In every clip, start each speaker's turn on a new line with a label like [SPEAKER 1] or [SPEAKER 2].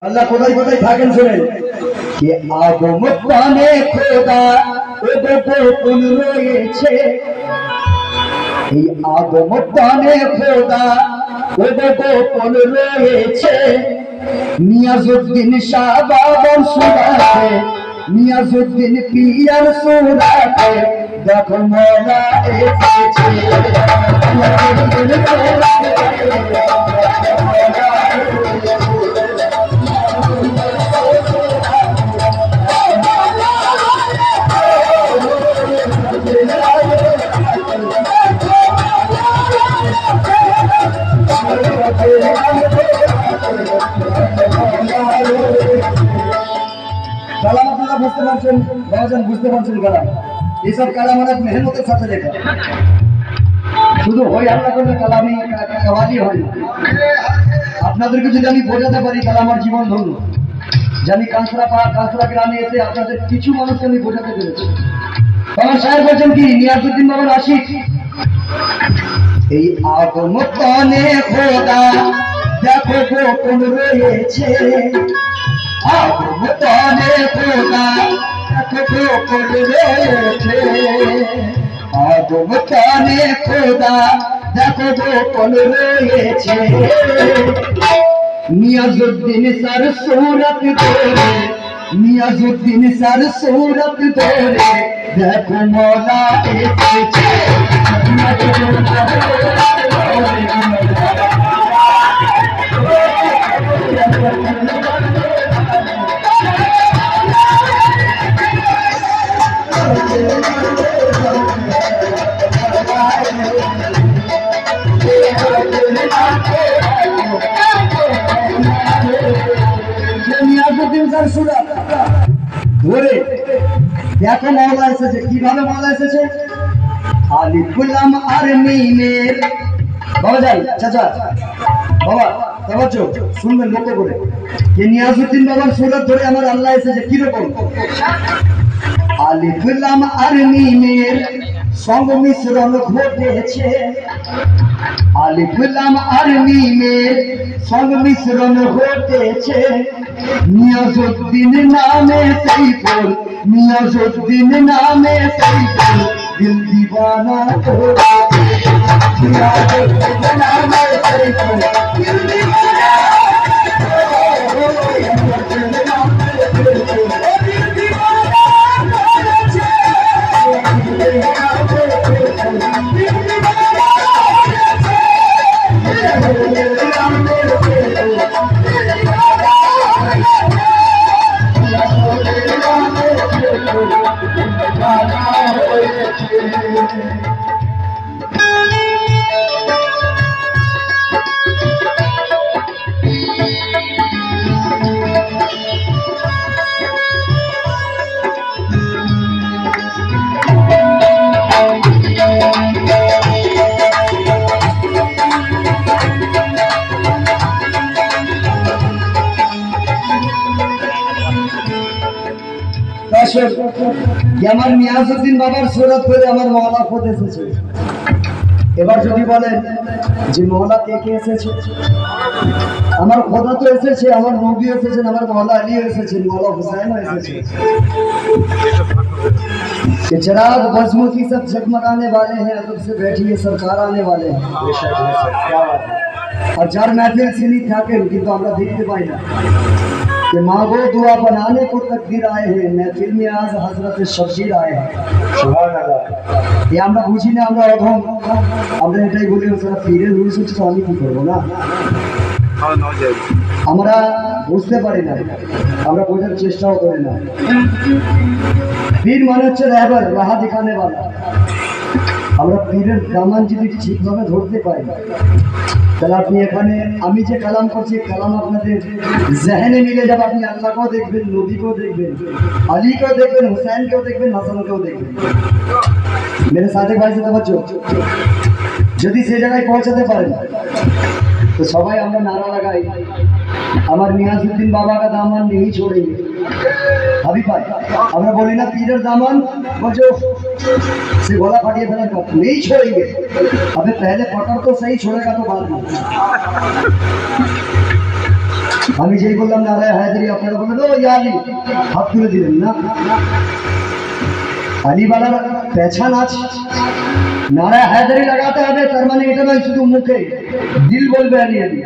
[SPEAKER 1] আল্লাহ কোথায় কোথায় থাকেন শুনেন যে আগম প্রাণে খোদা গোপন রয়েছে। এই আগম প্রাণে খোদা গোপন রয়েছে। নিয়াজউদ্দিন শাহ বাবার সুরাতে, নিয়াজউদ্দিন পিয়ার সুরাতে দেখো মওলা এসেছে। কালাম আপনারা বুঝতে পারছেন, বাবাজান বুঝতে পারছেন কালাম। এইসব কালাম অনেক মেহনতের সাথে লেখা, শুধু হই আল্লাহ করলে কালামই কাওয়ালি হয় না। আপনাদেরকে যদি আমি বোঝাতে পারি তাহলে আমার জীবন ধন্য। জানি কাঁচরা গ্রামে এসে আপনাদের কিছু মানুষকে আমি বোঝাতে পেরেছি। আমার সাহেব বলছেন কি নিয়াজউদ্দিন বাবার আশিক। এই আগম প্রাণে খোদা দেখো গোপন রয়েছে। আগম প্রাণে খোদা দেখো গোপন রয়েছে। আগম প্রাণে খোদা দেখো গোপন রয়েছে। নিয়াজউদ্দিন সর সুরত ধরে, নিয়াজউদ্দিন সর সুরত ধরে দেখো মওলা এসেছে। ধরে দেখো মওলা এসেছে। কিভাবে মওলা এসেছে? আলিফ লাম আর মিমের। বাবা যাই চাচা বাবা তাওয়াজ্জো শুনবেন লক্ষ্য করে। যে নিয়াজউদ্দিন বাবার সুরত ধরে আমার আল্লাহ এসেছে কিরকম? আলিফ লাম আর মিমের সংমিশ্রণ ঘটেছে। আলিফ লাম আর মিমের সংমিশ্রণ ঘটেছে। নিয়াজউদ্দিন নামে সেই ফুল, নিয়াজউদ্দিন নামে সেই ফুল দিল দিবানা করেছে। নিয়াজউদ্দিন নামে সেই ফুল দিল দিবানা আমার নিয়াজউদ্দিন বাবার সুরত করে আমার মওলা খোদ এসেছে। এবার যদি বলেন যে মওলা কে কে এসেছে, আমার খোদা তো এসেছে, আমার নবী এসেছেন, আমার মওলা আলী এসেছেন, মওলা হুসাইন এসেছে। कि चिराग बज़्म की सब जगमगाने वाले हैं, अदब से बैठिए सरकार आने वाले हैं। और যার महफिल सीनी থাকেন কিন্তু আমরা দেখতে পাই না। कि मांगो दुआ बनाने को तकदीर आए हैं, महफिल में आज हजरत शब्बीर आए हैं। सुभान अल्लाह। ये আমরা বুঝি না, আমরা অধম, আমরা এটাই বলি ওরা পীরের রুলস হচ্ছে তো আমি কি করবো না। আমরা বুঝতে পারি না, আমরা বোঝার চেষ্টাও করি না। পীর মানে হচ্ছে রাহবার, রাহা দেখানে वाला। আমরা পীরের দামান যদি ঠিকভাবে ধরতে পারি তাহলে আপনি এখানে আমি যে কালাম করছি কালাম আপনাদের জেহেনে মিলে যাবে। আপনি আল্লাহকেও দেখবেন, নবীকেও দেখবেন, আলীকেও দেখবেন, হুসাইনকেও দেখবেন, হাসানকেও দেখবেন। মেরে সাথে ভাই সাথে বাচ্চো যদি সে জায়গায় পৌঁছাতে পারেন तो সবাই আমরা নারা লাগাই আমার নিয়াজউদ্দিন বাবা का दामन नहीं छोड़ेंगे। अभी भाई আমরা বলি না পীরের দামান বলছো से गोला फाटिए फैला नहीं छोड़ेंगे। अबे पहले पकड़ तो सही, छोड़ेगा तो बाद में। আমি যেই বললাম নারায় হায়দারি, আপনারা বললেন ও আলী, হাত তুলে দিলেন না। আলীওয়ালার পেছান আছে, নারায় হায়দারি লাগাতে হবে, তার মানে এটা নয় শুধু মুখে, দিল বলবে আলী আলী,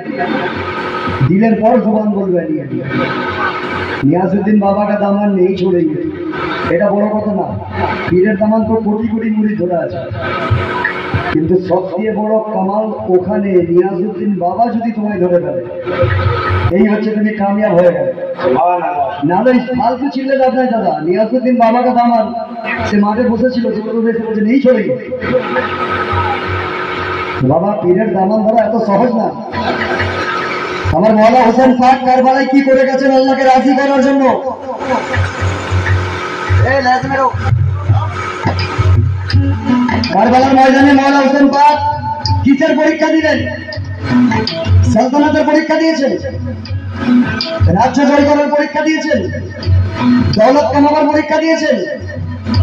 [SPEAKER 1] দিলের পর জবান বলবে আলী আলী। নিয়াজউদ্দিন বাবা কা দামান নেই छोड़ेंगे, এটা বড় কথা না। পীরের দামান তো কোটি কোটি মুড়ি ধরে আছে, কিন্তু সবচেয়ে বড় কামাল ওখানে নিয়াজউদ্দিন বাবা যদি তোমায় ধরে ফেলে, এই হচ্ছে তুমি কামিয়াব হয়ে গেলে। নাহলে ফালতু ছিলেন আপনার দাদা। নিয়াজউদ্দিন বাবা কা দামান, সে মাঠে বসেছিল, বলছে নেই ছড়ে বাবা। পীরের দামান ধরা এত সহজ না। আমার মওলা হোসেন পাক কারবালায় কি করে গেছেন আল্লাহকে রাজি করার জন্য। কারবালার ময়দানে মওলা হোসেন পাক কিসের পরীক্ষা দিলেন? সালতানাতের পরীক্ষা দিয়েছেন, রাজ্য জয় করার পরীক্ষা দিয়েছেন, দৌলত কামাবার পরীক্ষা দিয়েছেন,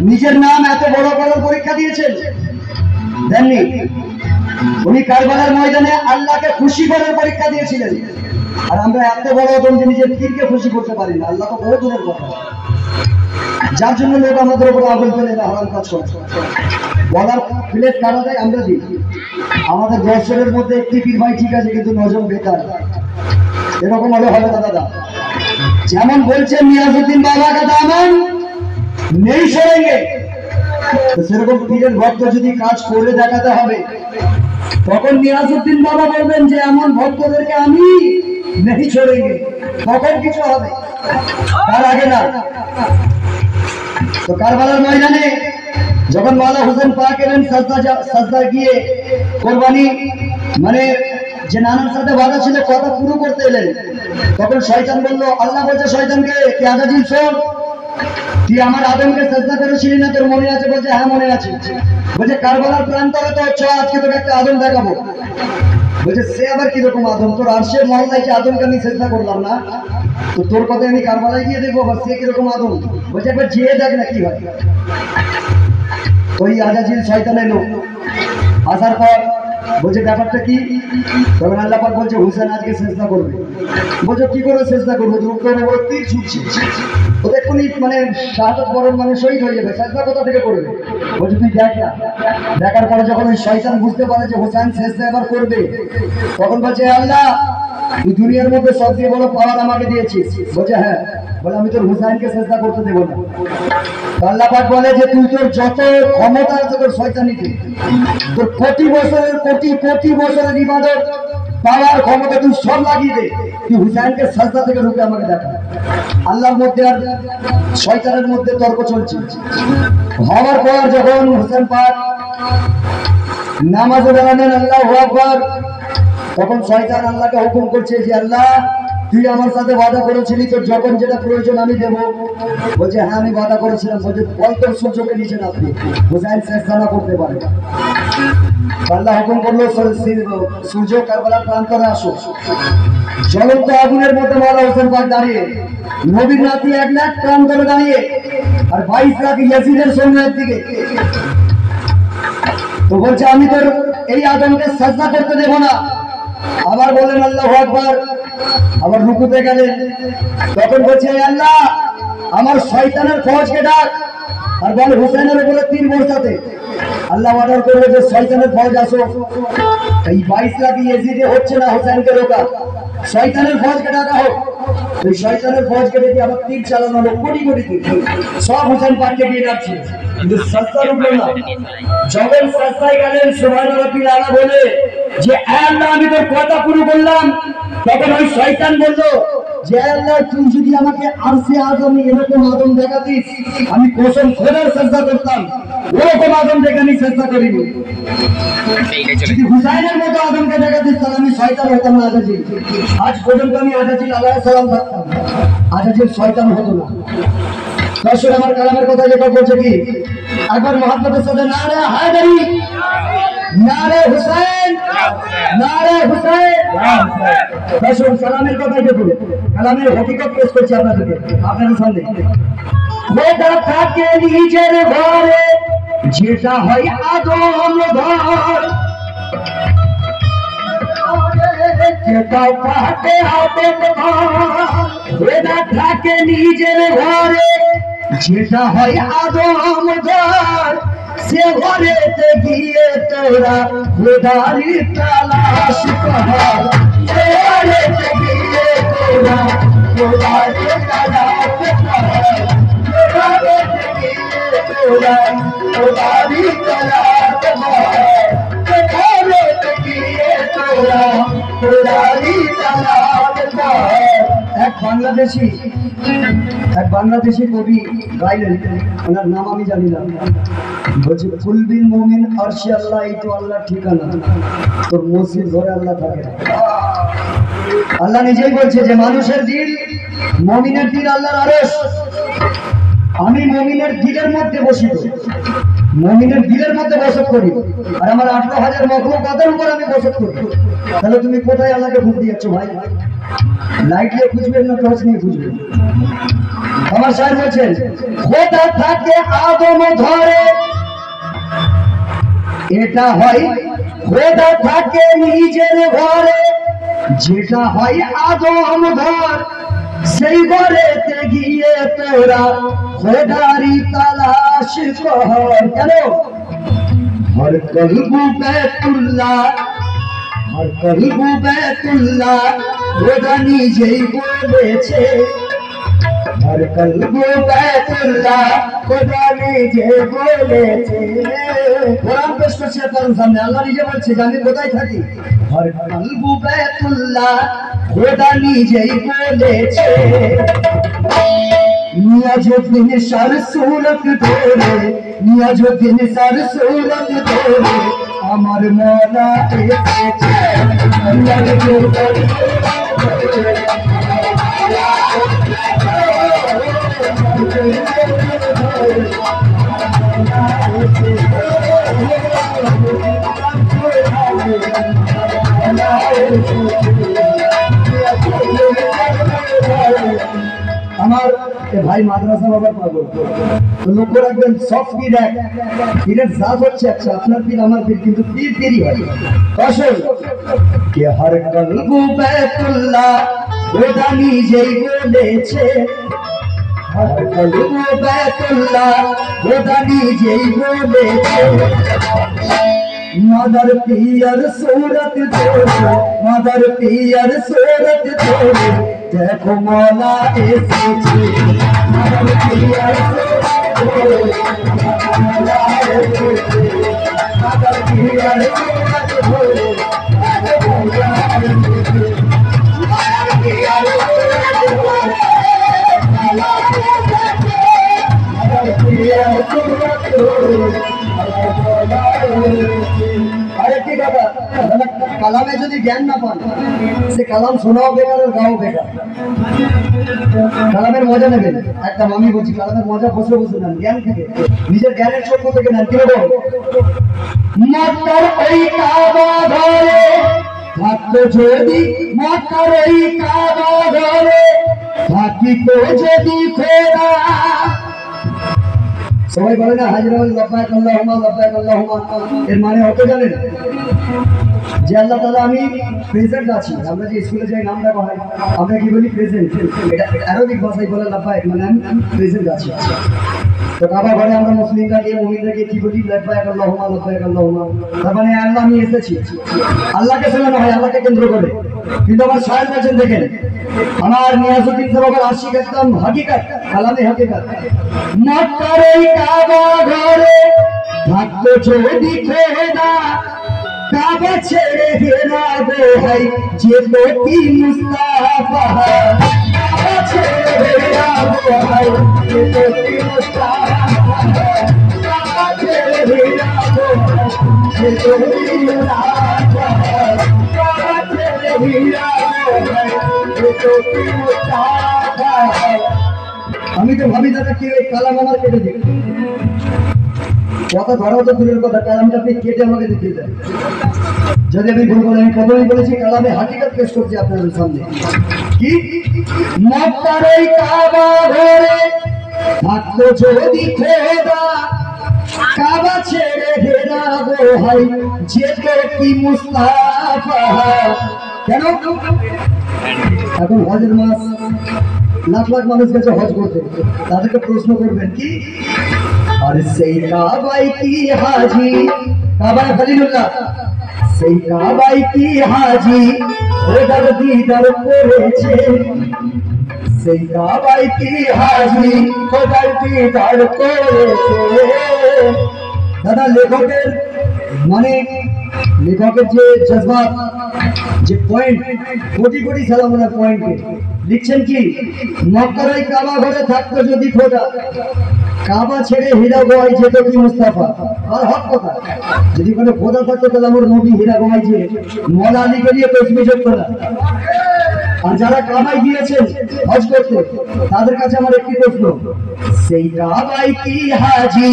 [SPEAKER 1] নিজের নাম এত বড় করার পরীক্ষা দিয়েছেন, দেননি। উনি কারবালার ময়দানে আল্লাহকে খুশি করার পরীক্ষা দিয়েছিলেন। আর আমরা এত বড় ওজন যে নিজের পীরকে খুশি করতে পারি না, আল্লাহ তো বহু দূরের কথা। যার জন্য লোক আমাদের উপর আগুন ফেলে হারাম কাজ করে, বলার প্লেট কাটা দেয় আমরা দিই। আমাদের দর্শকের মধ্যে একটি পীর ভাই ঠিক আছে, কিন্তু নজর বেকার, এরকম হলে হবে না দাদা। যেমন বলছেন নিয়াজউদ্দিন বাবা কা দামান নেই সরেঙ্গে, সেরকম পীরের ভক্ত যদি কাজ করে দেখাতে হবে, তখন নিয়াজউদ্দিন বাবা বলবেন যে এমন ভক্তদেরকে আমি নেই ছোড়েঙ্গে, তখন কিছু হবে, তার আগে না। তো কারবালার ময়দানে যখন মওলা হোসেন পাক এলেন সাজদা গিয়ে কোরবানি, মানে যে নানার সাথে বাধা ছিল কথা পুরো করতে এলেন, তখন শয়তান বলল, আল্লাহ বলছে শয়তানকে, কি আজাজিল শোন, তুই আমার আদমকে সাজদা করেছিলি না, তোর মনে আছে? বলছে হ্যাঁ মনে আছে। বলছে কারবালার প্রান্তরে তো চ, আজকে তোকে একটা আদম দেখাবো। বলছে সে আবার কিরকম আদম? তোর আরশের মহল্লায় কি আদমকে আমি চেষ্টা করলাম না, তো তোর কথা আমি কারবালায় গিয়ে দেখবো সে কিরকম আদম? বলছে একবার যেয়ে দেখ না কি হয়। ওই আজাজিল শয়তান এলো, আসার পর বলছে ব্যাপারটা কি? তখন আল্লাহ পাক বলছে হুসেন আজকে চেষ্টা করবে। বলছে কি করে চেষ্টা করবো? তীর ছুটছে, ও দেখুনি মানে শাহাদাত বরণ মানে শহীদ হয়ে যাবে, চেষ্টা কোথা থেকে করবে? বলছে তুই দেখ না। দেখার পরে যখন ওই শয়তান বুঝতে পারে যে হুসেন চেষ্টা এবার করবে, তখন বলছে আল্লাহ তুই দুনিয়ার মধ্যে সবচেয়ে বড় পাওয়ার আমাকে দিয়েছিস। বলছে হ্যাঁ। বলে আমি তোর হুসাইনকে চেষ্টা করতে দেবো না। আল্লাহ পাক বলে যে তুই তোর যত ক্ষমতা আছে তোর শয়তানিতে, তোর কোটি বছরের ইবাদত পাওয়ার ক্ষমতা তুই সব লাগিয়ে দে, তুই হুসাইনকে সাজদা থেকে রুখে আমাকে দেখা। আল্লাহর মধ্যে আর শয়তানের মধ্যে তর্ক চলছে। হওয়ার পর যখন হুসেন পাক নামাজে দাঁড়ালেন আল্লাহু আকবার, তখন শয়তান আল্লাহকে হুকুম করছে যে আল্লাহ তুই আমার সাথে ওয়াদা করেছিলি তোর যখন যেটা প্রয়োজন আমি দেবো। বলছে হ্যাঁ আমি ওয়াদা করেছিলাম। বলছে কত সূর্যকে নিচেন আপনি, হুসাইন চেষ্টা না করতে পারে। আল্লাহ হুকুম করলো সূর্য কারবালার প্রান্তরে আসো। জ্বলন্ত আগুনের মধ্যে মওলা হোসেন পাক দাঁড়িয়ে, নবীর নাতি 1 লাখ প্রান্তরে দাঁড়িয়ে, আর 22 লাখ ইয়াজিদের সৈন্যের দিকে। তো বলছে আমি তোর এই আদমকে সাজদা করতে দেবো না। আবার বললেন আল্লাহু আকবার, আবার রুকুতে গেলেন। তখন বলছে আল্লাহ আমার শয়তানের ফৌজকে ডাক, আর বল হুসাইনের উপরে তীর বর্ষাতে। আল্লাহ অর্ডার করলো যে শয়তানের ফৌজ আসো। এই 22 লাখ ইয়াজিদে হচ্ছে না হুসাইনকে রোকা, শয়তানের ফৌজকে ডাকা হোক। ওই শয়তানের ফৌজকে দেখে আবার তীর চালানো হলো, কোটি কোটি তীর, সব হুসাইন পাককে দিয়ে যাচ্ছে, কিন্তু সাজদা রুকলো না। যখন সাজদায় গেলেন সুবহান রাব্বিল আলা বলে যে আল্লাহ আমি তোর কথা পুরো করলাম, তখন ওই শয়তান বলল যে আল্লাহ তুই যদি আমাকে আরশে আযমে এরকম আদম দেখাতিস, আমি কসম খোদার সাজদা করতাম, ওরকম আদম দেখে আমি চেষ্টা করিনি। যদি হুসাইনের মতো আদমকে দেখাতিস তাহলে আমি শয়তান হতাম না আজাজিল। আজ পর্যন্ত আমি আজাজিল আলাইহিস সালাম থাকতাম, আজাজিল শয়তান হতো না। দর্শক আমার কালামের কথা যেটা বলছে কি, একবার মহব্বতের সাথে নারে হায়দারি, নারে হুসাইন, নারে হুসাইন। দর্শক সালামের কথাই দেখুন, কালামের হকিকত পেশ করছি আপনাদেরকে, আপনাদের সামনে। খোদা থাকে নিজের ঘরে, যেটা হয় আদম ঘর, যেটা থাকে আপন ওটা থাকে নিজের ঘরে, যেটা হয় আদম ঘর সে ঘরেতে গিয়ে তোরা খোদারি তালাশ কর, সে ঘরেতে গিয়ে তোরা খোদারি তালাশ কর, সে ঘরেতে গিয়ে তোরা খোদারি তালাশ কর, সে ঘরেতে গিয়ে তোরা খোদারি তালাশ কর। এক বাংলাদেশি কবি গাইলেন, ওনার নাম আমি জানি না, বলছে ফুলবিন মুমিন আরশে আল্লাহ, এই তো আল্লাহর ঠিকানা, তোর মসজিদ ঘরে আল্লাহ থাকে না। আল্লাহ নিজেই বলছে যে মানুষের দিল, মুমিনের দিল আল্লাহর আরশ, আমি মুমিনের দিলের মধ্যে বসিত, মুমিনের দিলের মধ্যে বসত করি, আর আমার 18,000 মখলুকাতের উপর আমি বসত করি। তাহলে তুমি কোথায় আল্লাহকে ভোট দিয়েছো ভাই? লাইট দিয়ে খুঁজবেন না টর্চ নিয়ে খুঁজবেন? আমার সাহেব বলছেন খোদা থাকে আদম ধরে, এটা হয় খোদা থাকে নিজের ঘরে, যেটা হয় আদম ঘর সেই ঘরেতে গিয়ে তোরা খোদারি তালাশ কর। কেন? হর কলবু বাইতুল্লাহ, হর কলবু বাইতুল্লাহ খোদা নিজেই বলেছে, হর কলবু বাইতুল্লাহ খোদা নিজে বলেছে। কোরআন পেশ করছে আপনার সামনে, আল্লাহ নিজে বলছে যে আমি কোথায় থাকি। হর কলবু বাইতুল্লাহ খোদা নিজেই বলেছে, নিয়াজুদ্দিন সার সুরত ধরে, নিয়াজুদ্দিন সার সুরত ধরে আমার মনা এসেছে। আমার ভাই মাদ্রাসা বাবার পাগল, লক্ষ্য রাখবেন সব পীর এক, পীরের জাত হচ্ছে আচ্ছা, আপনার পীর আমার পীর, কিন্তু পীর পীরই হয়। আসল কে হর কলবু বাইতুল্লাহ খোদা নিজেই বলেছে, হর কলবু বাইতুল্লাহ খোদা নিজেই বলেছে। मदर पियर सूरत धोरे, मदर पियर सूरत धोरे देखो मौला एसेछे, मदर पियर सूरत धोरे मौला एसेछे, मदर पियर सूरत धोरे मौला एसेछे, मदर पियर सूरत धोरे मौला एसेछे, मदर पियर सूरत धोरे मौला एसेछे। আরেকটি কথা, কালামে যদি জ্ঞান না পান সে কালাম শোনাও বেকার আর গাও বেকার। কালামের মজা নেবেন, একটা আমি বলছি কালামের মজা বসে বসে নেন, জ্ঞান থেকে, নিজের জ্ঞানের চক্ষু থেকে নেন। কিরকম? মক্কার ওই কাবা ঘরে থাকতো যদি, মক্কার ওই কাবা ঘরে থাকিত যদি খোদা, সবাই বলে না হাজরা লব্বাইক আল্লাহুম্মা লব্বাইক আল্লাহুম্মা, এর মানে হতে জানেন যে আল্লাহ তাআলা আমি প্রেজেন্ট আছি। আমরা যে স্কুলে যাই নাম ডাকা হয়, আমরা কি বলি? প্রেজেন্ট। এটা আরবিক ভাষায় বলে লব্বাইক, মানে আমি প্রেজেন্ট আছি। তো কাবা ঘরে আমরা মুসলিমরা গিয়ে মুমিনরা গিয়ে কি বলি? লব্বাইক আল্লাহুম্মা লব্বাইক আল্লাহুম্মা। তার মানে আল্লাহ আমি এসেছি, আল্লাহকে শোনানো হয় আল্লাহকে কেন্দ্র করে। কিন্তু আমার শায়ের বলছেন দেখেন, আমার নিয়াজউদ্দিন সাহেবের আশিক একদম হাকিকত, কালামে হাকিকত। মক্কার ওই কাবা ঘরে থাকতো যদি খোদা, কাবা ছেড়ে হেরা গো ভাই যেত কি মুস্তাফা, কাবা ছেড়ে হেরা গো ভাই যেত কি মুস্তাফা, কাবা ছেড়ে হেরা গো ভাই যেত কি মুস্তাফা, কাবা ছেড়ে হেরা গো ভাই যেত কি মুস্তাফা। আমি তো ভাবি দাদা কি ওই কালাম আমার কেটে দিই, কথা ধরাও তো দূরের কথা, কালামটা আপনি কেটে আমাকে দেখিয়ে দেন। যদি আমি ভুল বলি, আমি প্রথমেই বলেছি কালামে হাকিকত পেশ করছি আপনাদের সামনে। কি? মক্কার ওই কাবা ঘরে থাকতো যদি খোদা, কাবা ছেড়ে হেরা গো ভাই যেত কি মুস্তাফা, কেন? এখন হজের মাস, লাখ লাখ মানুষ গেছে হজ করতে, তাদেরকে প্রশ্ন করবেন কি, আর সেই কাবাই কি হাজি, কাবায় খলিলুল্লাহ, সেই কাবাই কি হাজি খোদার দিদার করেছে, সেই কাবাই কি হাজি খোদার দিদার করেছে। দাদা লেখকের মানে লেখকের যে জজবাত, যে পয়েন্ট, কোটি কোটি সালাম ওনার পয়েন্টে লিখছেন কি, মক্কার ওই কাবা ঘরে থাকতো যদি খোদা, কাবা ছেড়ে হীরা গোয়ায় যেত কি মুস্তাফা, আর হক কথা, যদি কোনো খোদা থাকতো তাহলে আমার নবী হীরা গোয়ায় যে মওলা আলীকে নিয়ে তসবিহ করতো না। আর যারা কাবায় গিয়েছেন হজ করতে, তাদের কাছে আমার একটি প্রশ্ন, সেই কাবায় কি হাজি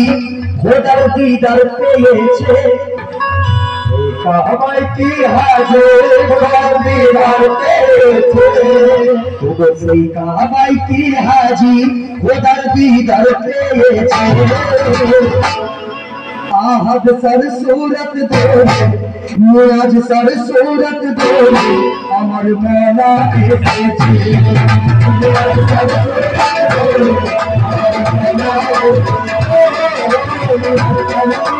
[SPEAKER 1] খোদার দিদার পেয়েছে, কাবায় কি হাজি খোদার দিদার পেয়েছে, সেই কাবায় কি হাজি খোদার দিদার পেয়েছে। आहद सर सूरत दोले मुराज सर सूरत दोले अमर मौला एसेछे, मुराज सर सूरत दोले अमर मौला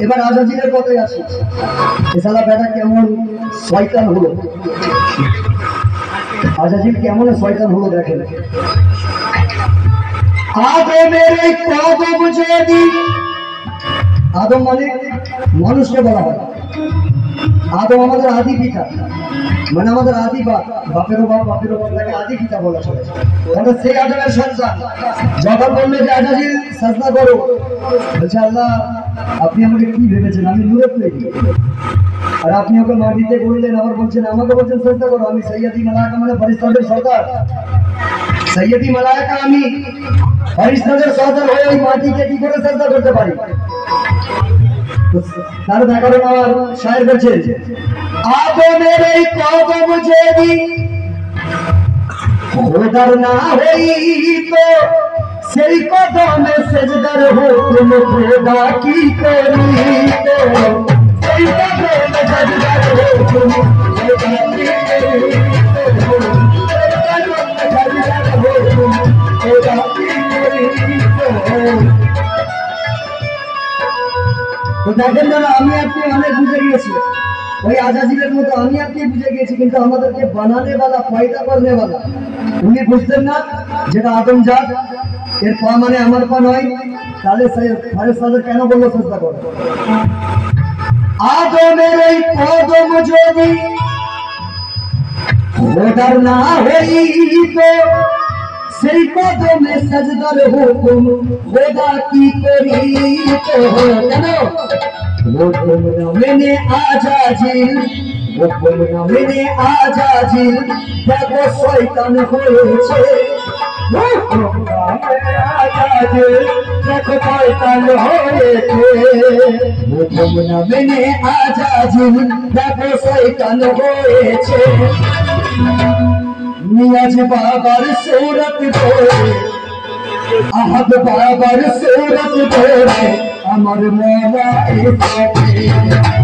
[SPEAKER 1] এবার আজাজিলের কথায় আসি, এছাড়া বেটা কেমন শয়তান হলো, আজাজিল কেমন শয়তান হলো দেখেন। আদমের কদম যদি, আদম মানে মানুষকে বলা হয়, আদম আমাদের আদি পিতা, মানে আমাদের আদি বাপ, বাপেরও বাপ, বাপেরও বাপ, তাকে আদি পিতা বলা চলে। তাহলে সেই আদমের সন্তান যখন বললো যে আজাজিল সাজদা করো, বলছে আল্লাহ আপনি আমাকে কি ভেবেছেন, আমি নূরের তৈরি, আর আপনি ওকে মাটিতে গড়লেন, আবার বলছেন আমাকে বলছেন সাজদা করো, আমি সৈয়দি মালায়েকা মানে ফেরেশতাদের সর্দার, সৈয়দি মালায়েকা আমি, ফেরেশতাদের সর্দার হয়ে ওই মাটিকে কি করে সাজদা করতে পারি? তার ব্যাকরণ আমার শায়ের বলছেন, আদমের এই কদম যদি খোদার না হইতো, সেই কদমে সেজদার হুকুম খোদা কি করিতো, সেই কদমে সেজদার হুকুম খোদা কি করিতো, সেই কদমে সেজদার হুকুম খোদা কি করিতো। তো দেখেন দাদা, আমি আপনি অনেক বুঝে গিয়েছি, ওই আজাজিলের মতো আমি আপনি বুঝে গিয়েছি, কিন্তু আমাদেরকে বানানে वाला, পয়দা করনে वाला উনি বুঝতেন না, যেটা আদম জাত, এর পা মানে আমার পা নয়, তাহলে ফেরেশতাদের কেন বললো সাজদা করো? আদমের এই কদম যদি খোদার না হইতো, সেই কদমে সাজদার হুকুম খোদা কি করিতো। কেন? হুকুম না মেনে আজাজিল, হুকুম না মেনে আজাজিল দেখো শয়তান হয়েছে, হুকুম না মেনে আজাজিল দেখো শয়তান হয়েছে, হুকুম না মেনে আজাজিল দেখো শয়তান হয়েছে। নিয়াজ বাবার सूरत ধরে, আহাদ বাবার सूरत ধরে আমার মওলা এসেছে,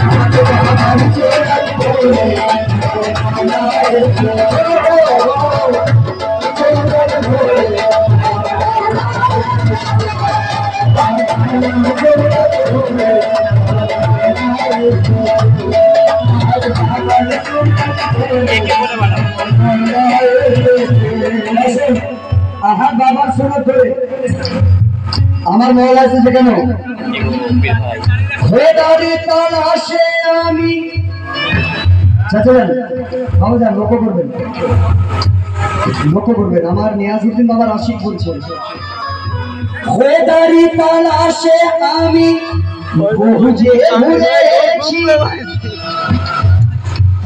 [SPEAKER 1] আহাদ বাবার सूरत ধরে আমার মওলা আহাদ বাবার सूरत ধরে আমার মওলা এসেছে। কেন? খোদারি তালাশে আমি, চাচাজান বাবাজান লক্ষ্য করবেন, লক্ষ্য করবেন, আমার নিয়াজউদ্দিন বাবার আশিক বলছেন, খোদারি তালাশে আমি বহু যে ঘুরেছি,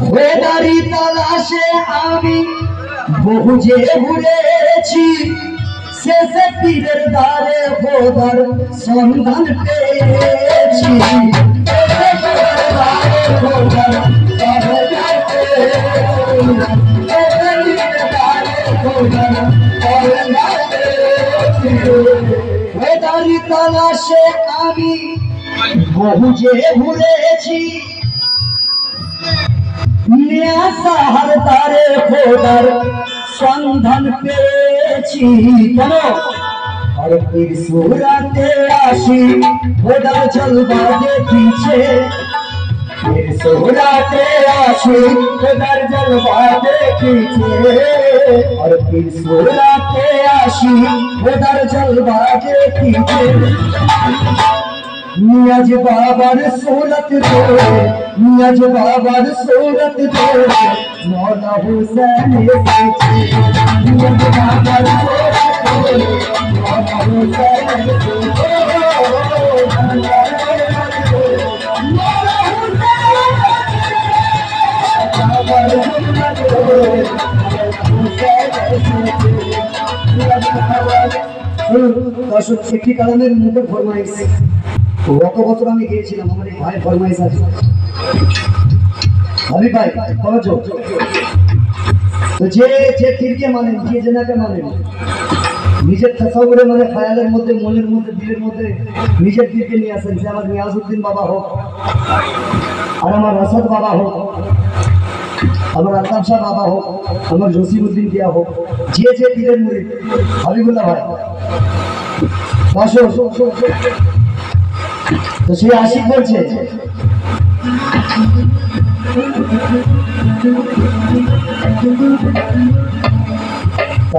[SPEAKER 1] খোদারি তালাশে আমি বহু যে ঘুরেছি, শেষে পীরের দ্বারে খোদার সন্ধান পেয়েছি শেষে পীরের দ্বারে খোদার সন্ধান পেয়েছি শেষে পীরের দ্বারে খোদার সন্ধান পেয়েছি খোদারি তালাশে আমি বহু যে ঘুরেছি সাহার তারে খোদার সন্ধান পেয়েছি কেন আর পীর সুরাতে আসি খোদার জলবা দেখিছে পীর সুরাতে আসি খোদার জলবা দেখিছে আর পীর সুরাতে আসি খোদার জলবা দেখিছে নিয়াজ বাবার सूरत जोड़े नियाज बाबर सूरत जोड़े मौला हुसैन से नियाज बाबर सूरत जोड़े मौला हुसैन দর্শক একটি কালামের মুখে ফরমাইশ গত বছর আমি গিয়েছিলাম আমার এই ভাই ফরমাইশ আছে আমি ভাই কবে তো যে যে পীরকে মানেন যে জেনাকে মানেন নিজের তাসাউরে মানে খায়ালের মধ্যে মনের মধ্যে দিলের মধ্যে নিজের পীরকে নিয়ে আসেন যে আমার নিয়াজউদ্দিন বাবা হোক আর আমার রাসাদ বাবা হোক আমার আলতাফ শাহ বাবা হোক আমার জসিমউদ্দিন কিয়া হোক যে যে পীরের মুরিদ হাবিবুল্লাহ ভাই তো সে আশিক বলছে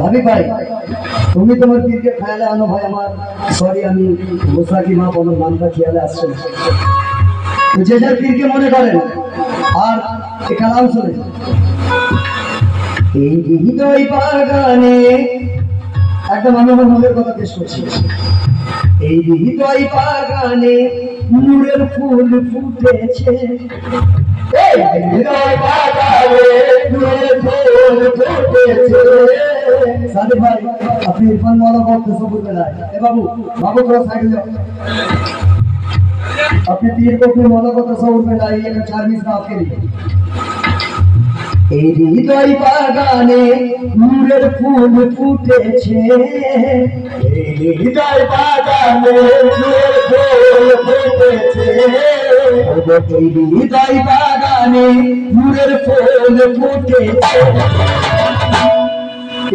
[SPEAKER 1] হাবিব ভাই তুমি তোমার পীরকে খেয়ালে আনো ভাই আমার সরি আমি মুসাকি মা আমার নামটা খেয়ালে আসছে না তো যে যার পীরকে মনে করেন আর এ কালাম শুনে এই হৃদয় বাগানে একদম আমি আমার মনের কথা পেশ করছি এই হৃদয় বাগানে নূরের ফুল ফুটেছে এই হৃদয় বাগানে নূরের ফুল ফুটেছে সাদে ভাই আপনি ইরফান মাওলানা বলতে সবুর বেলায় এ বাবু বাবু थोड़ा साइड जाओ अपने पीर को अपने मौला को तसव्वुर में लाइए कि 40 का आपके लिए এই হৃদয় বাগানে নূরের ফুল ফুটেছে এই হৃদয় বাগানে নূরের ফুল ফুটেছে এই হৃদয় বাগানে নূরের ফুল ফুটেছে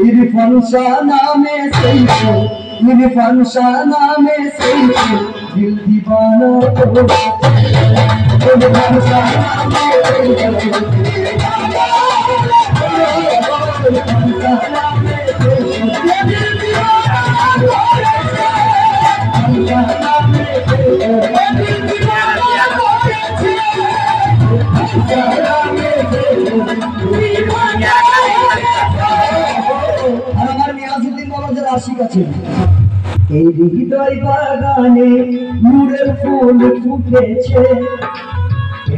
[SPEAKER 1] ইরফান শাহ নামে সেই ফুল ইরফান শাহ নামে সেই ফুল দিল দিবানা ইরফান শাহ নামে সেই ফুল এই হৃদয় বাগানে নূরের ফুল ফুটেছে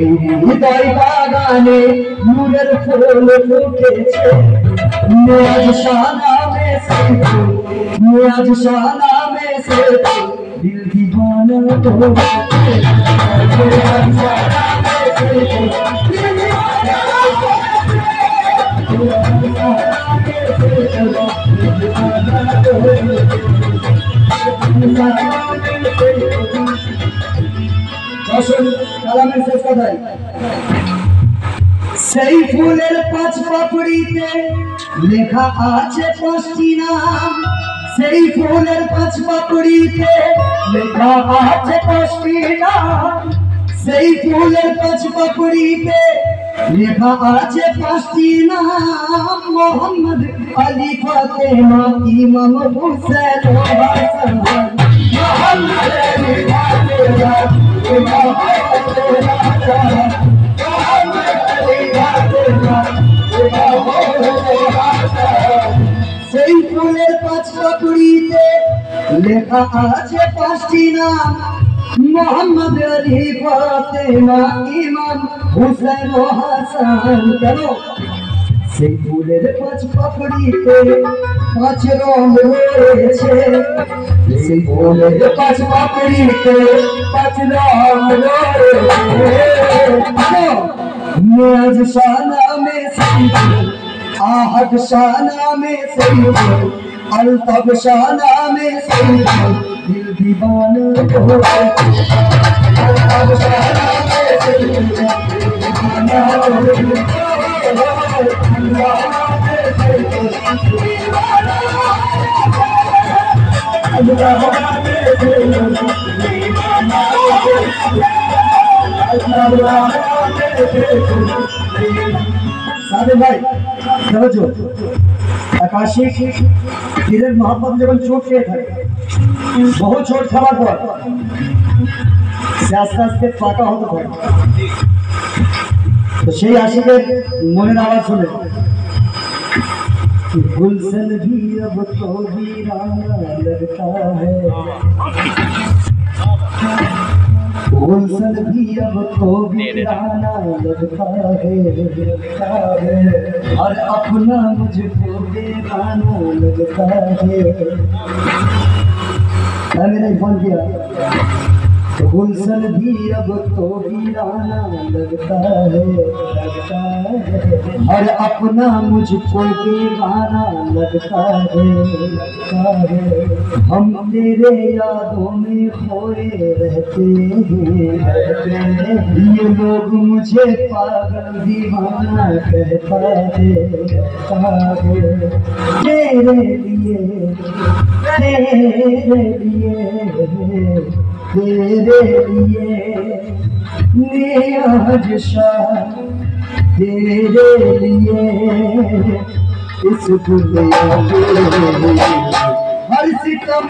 [SPEAKER 1] এই হৃদয় বাগানে নূরের ফুল ফুটেছে নিয়াজ শাহ নামে সে ফুল নিয়াজ শাহ নামে সে ফুল দিল দিবানা হয়েছে নিয়াজ শাহ নামে সে ফুল দিল দিবানা সেই ফুলের পাঁচ পাপড়িতে লেখা আছে 5টি নাম সেই ফুলের পাঁচ পাপড়িতে লেখা আছে 5টি নাম সেই ফুলের পাঁচ পাপড়িতে লেখা আছে 5টি নাম মোহাম্মদ আলী ফাতেমা ইমাম হুসেন ও হাসান মোহাম্মদ আলী ফাতেমা ইমাম হুসেন ও হাসান মোহাম্মদ আলী ফাতেমা ইমাম হুসেন ও হাসান সেই ফুলের পাঁচ পাপড়িতে লেখা আছে 5টি নাম মোহাম্মদ আলী ফাতেমা ইমাম হুসেন ও হাসান কেন সেই ফুলের পাঁচ পাপড়িতে পাঁচ রং রয়েছে, সেই ফুলের পাঁচ পাপড়িতে পাঁচ রং রয়েছে। নিয়াজ শানা মে সৈয়দ, आहद शाना में सैयद, अल्ताफ शाना में सैयद, दिल दीवाना हो अल्ताफ शाना में सैयद, दिल दीवाना हो सारे भाई समझो, आकाशी धीरे मोहब्बत जब चोट के थे, बहुत चोट खावा पर आस्ते आस्ते पाका होता था, तो সেই আশিকের মনের আওয়াজ শুনে गुलशन भी अब तो वीराना लगता है, गुलशन भी अब तो वीराना लगता है, और अपना मुझको बेगाना लगता है। मैंने फोन किया तो गुलशन भी अब तो वीराना लगता है, और अपना मुझको बेगाना लगता है। हम तेरे यादों में खोए रहते हैं, ये लोग मुझे पागल दीवाना कहता है। तेरे लिए नियाज शाह, तेरे लिए इस दुनिया में हर सितम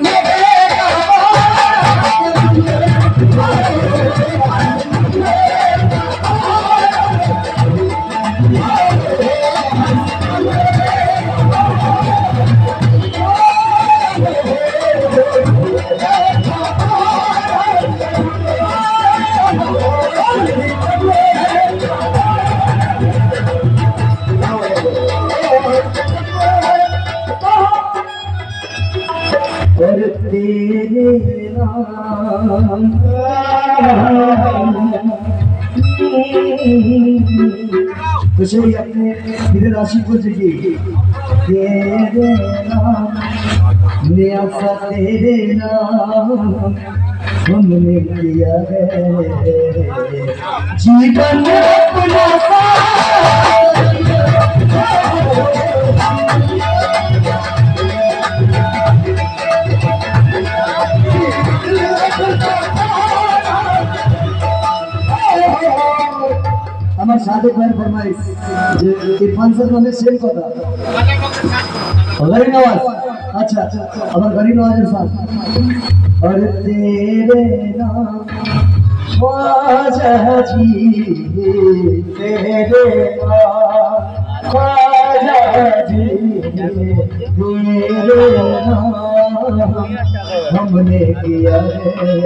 [SPEAKER 1] और तेरे नाम तुझे अपने मेरे राशि को जगी, तेरे नाम नियासा, तेरे नाम हमने किया है जीवन अपना। আমার সাথে ভাইয়ের ফরমাইশ যে ইরফান স্যার মানে সেম কথা গরিব নওয়াজ। আচ্ছা আমার গরিব নওয়াজের সাথ और तेरे नाम ख्वाजा जी, तेरे नाम ख्वाजा जी, तेरे नाम हमने किया है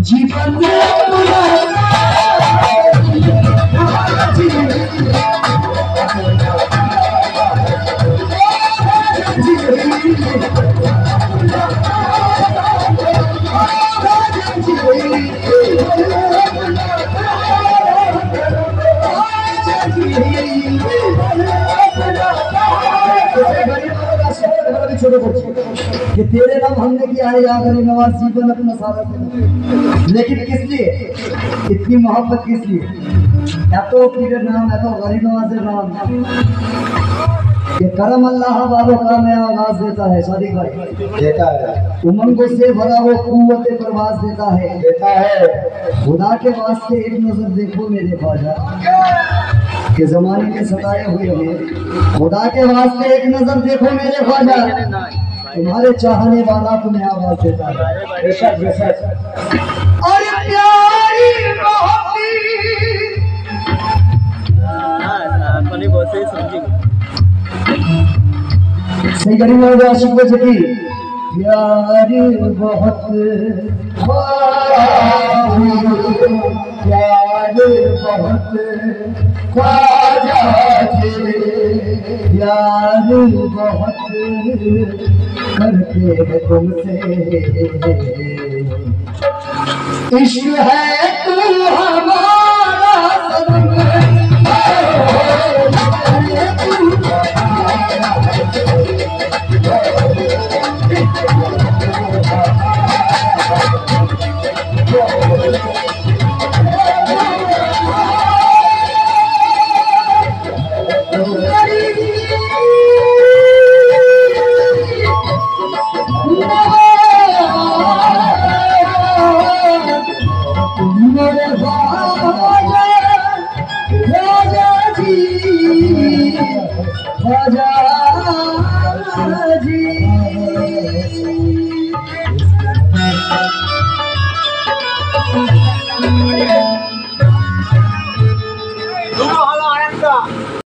[SPEAKER 1] जीवन कि तेरे नाम हमने किया है याद अली नवाज जीवन अपना सारा से, लेकिन किस लिए इतनी मोहब्बत, किस लिए? या तो पीर नाम है तो गरीब नवाज नाम, ये करम अल्लाह वालों का नया आवाज देता है। सादिक भाई देता है, उमंगों से भरा वो कुव्वत परवाज देता है खुदा के वास्ते एक नजर देखो मेरे ख्वाजा, के जमाने के सताए हुए हैं, खुदा के वास्ते एक नजर देखो मेरे ख्वाजा, तुम्हारे चाहने वाला तुम्हें आवाज देता है। बेशक बेशक और प्यारी सही गरीब लोग आशिक में से की प्यार बहुत प्यार बहुत ख्वाजा थे, प्यार बहुत करते हैं तुमसे, इश्क है तू हमारा सनम,